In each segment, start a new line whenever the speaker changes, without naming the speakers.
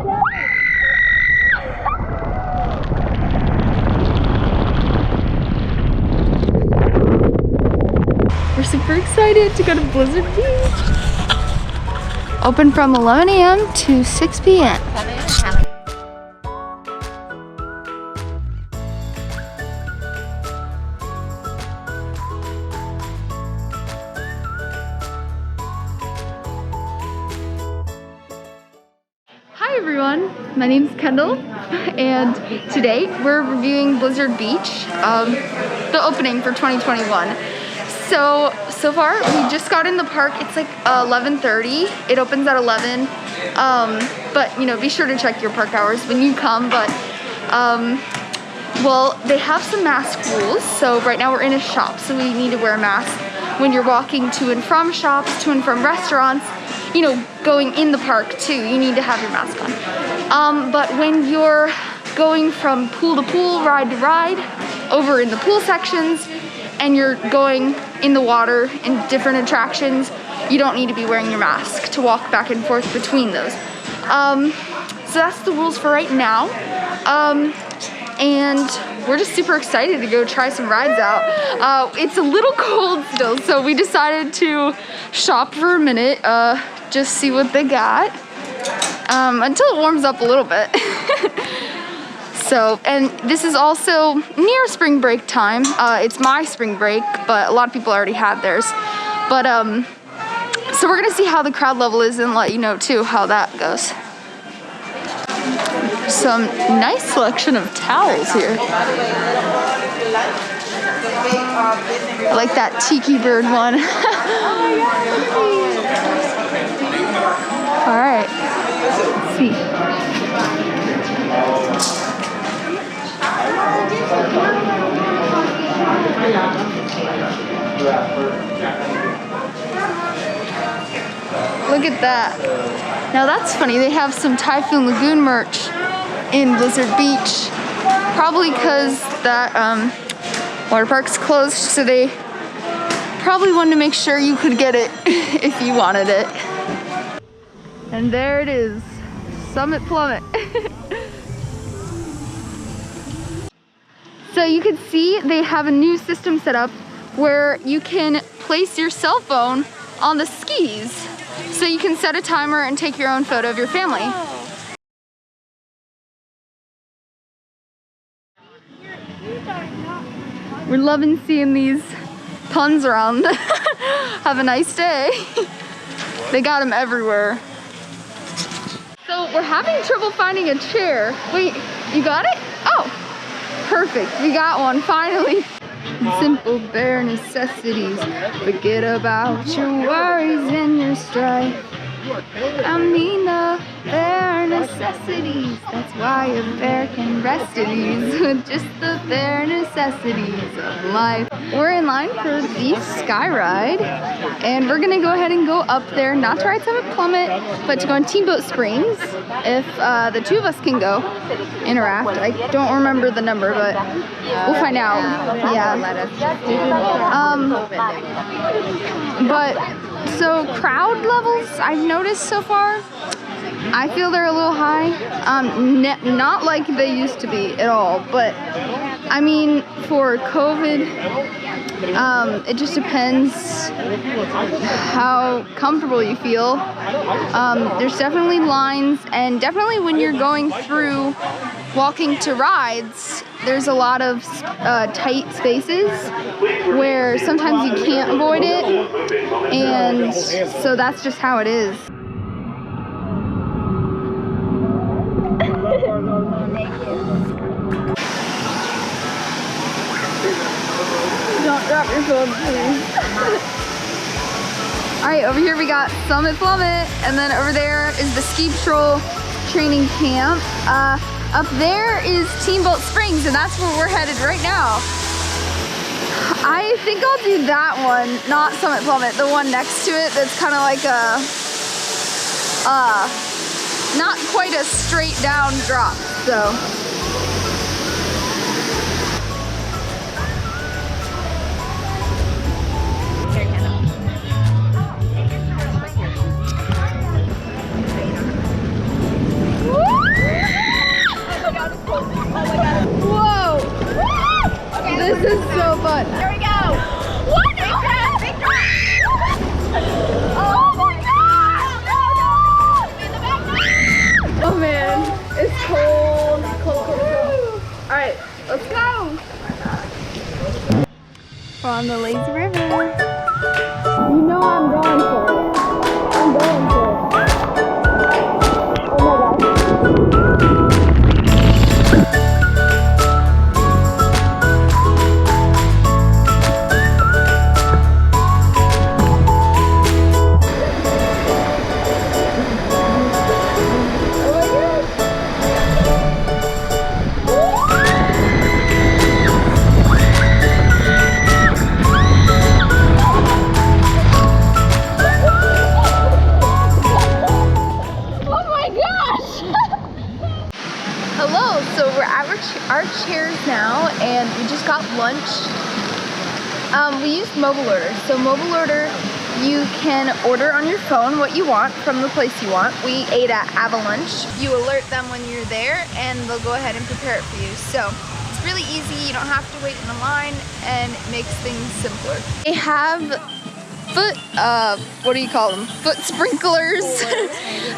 We're super excited to go to Blizzard Beach. Open from 11 a.m. to 6 p.m. Hi everyone, my name's Kendall, and today we're reviewing Blizzard Beach, the opening for 2021. So far we just got in the park. It's like 11:30. It opens at 11. But you know, be sure to check your park hours when you come. But well, they have some mask rules. So right now we're in a shop, so we need to wear a mask when you're walking to and from shops, to and from restaurants. You know, going in the park too, you need to have your mask on. But when you're going from pool to pool, ride to ride, over in the pool sections, and you're going in the water in different attractions, you don't need to be wearing your mask to walk back and forth between those. So that's the rules for right now. And we're just super excited to go try some rides out. It's a little cold still, so we decided to shop for a minute, just see what they got, until it warms up a little bit. So, and this is also near spring break time. It's my spring break, but a lot of people already had theirs. But, so we're gonna see how the crowd level is and let you know too how that goes. Some nice selection of towels here. I like that tiki bird one. All right, let's see. Look at that. Now that's funny. They have some Typhoon Lagoon merch in Blizzard Beach. Probably because that water park's closed, so they probably wanted to make sure you could get it if you wanted it. And there it is, Summit Plummet. So you can see they have a new system set up where you can place your cell phone on the skis. So you can set a timer and take your own photo of your family. We're loving seeing these puns around. Have a nice day. They got them everywhere. So we're having trouble finding a chair. Wait, you got it? Oh. Perfect, we got one, finally. Simple bare necessities. Forget about your worries and your strife. I mean the bare necessities. That's why a bear can rest at ease with just the bare necessities of life. We're in line for the Sky Ride, and we're gonna go ahead and go up there, not to ride Summit Plummet, but to go on Steamboat Springs. If the two of us can go interact. I don't remember the number, but we'll find out. Yeah. But so crowd levels I've noticed so far, I feel they're a little high. Not like they used to be at all, but I mean, for COVID, it just depends how comfortable you feel. There's definitely lines, and definitely when you're going through walking to rides, there's a lot of tight spaces where sometimes you can't avoid it, and so that's just how it is. Don't drop your phone, please. Alright, over here we got Summit Plummet, and then over there is the Ski Patrol training camp. Up there is Steamboat Springs, and that's where we're headed right now. I think I'll do that one, not Summit Plummet, the one next to it that's kind of like a, not quite a straight down drop, so. Woo! cold, cold, cold, cold. All right, let's go. We're on the lazy river. You know I'm going for it. I'm going for it. Oh my gosh. Hello, so we're at our chairs now, and we just got lunch. We used mobile order. So mobile order, you can order on your phone what you want from the place you want. We ate at Avalanche. You alert them when you're there, and they'll go ahead and prepare it for you. So it's really easy. You don't have to wait in the line, and it makes things simpler. They have foot, what do you call them? Foot sprinklers.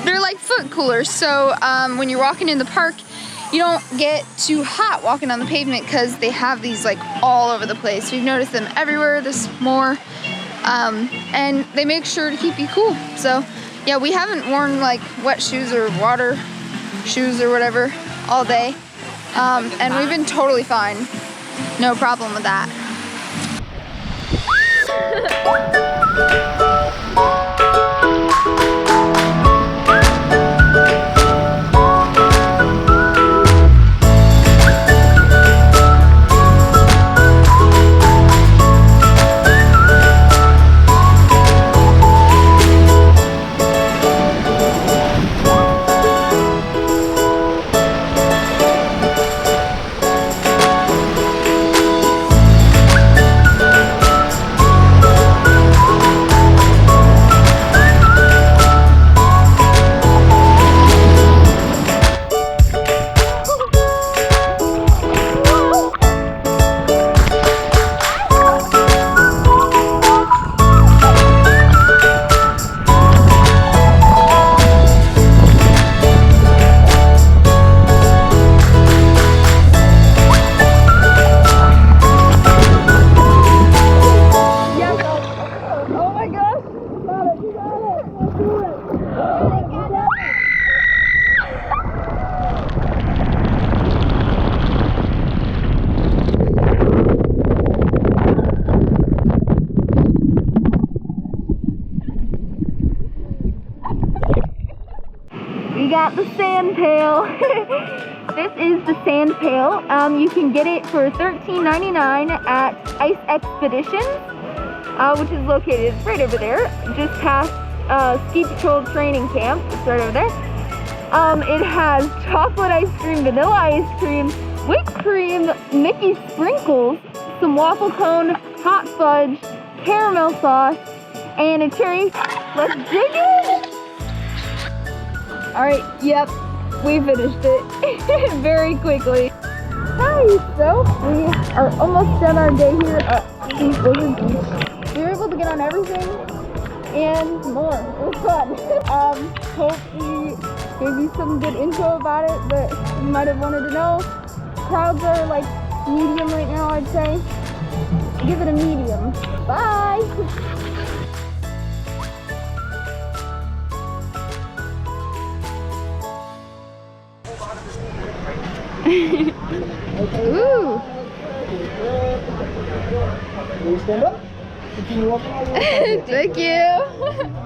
They're like foot coolers. So when you're walking in the park, you don't get too hot walking on the pavement because they have these like all over the place. We've noticed them everywhere. There's more, and they make sure to keep you cool. So yeah, we haven't worn like wet shoes or water shoes or whatever all day, and we've been totally fine. No problem with that. We got the sand pail. This is the sand pail. You can get it for $13.99 at Ice Expeditions, which is located right over there, just past Ski Patrol Training Camp. It's right over there. It has chocolate ice cream, vanilla ice cream, whipped cream, Mickey sprinkles, some waffle cone, hot fudge, caramel sauce, and a cherry. Let's dig in! Alright, yep, we finished it very quickly. Hi, so we are almost done our day here at East Blizzard Beach. We were able to get on everything and more. It was fun. Hope we gave you some good info about it that you might have wanted to know. Crowds are like medium right now, I'd say. Give it a medium. Bye! Ooh! Will you stand up? Thank you.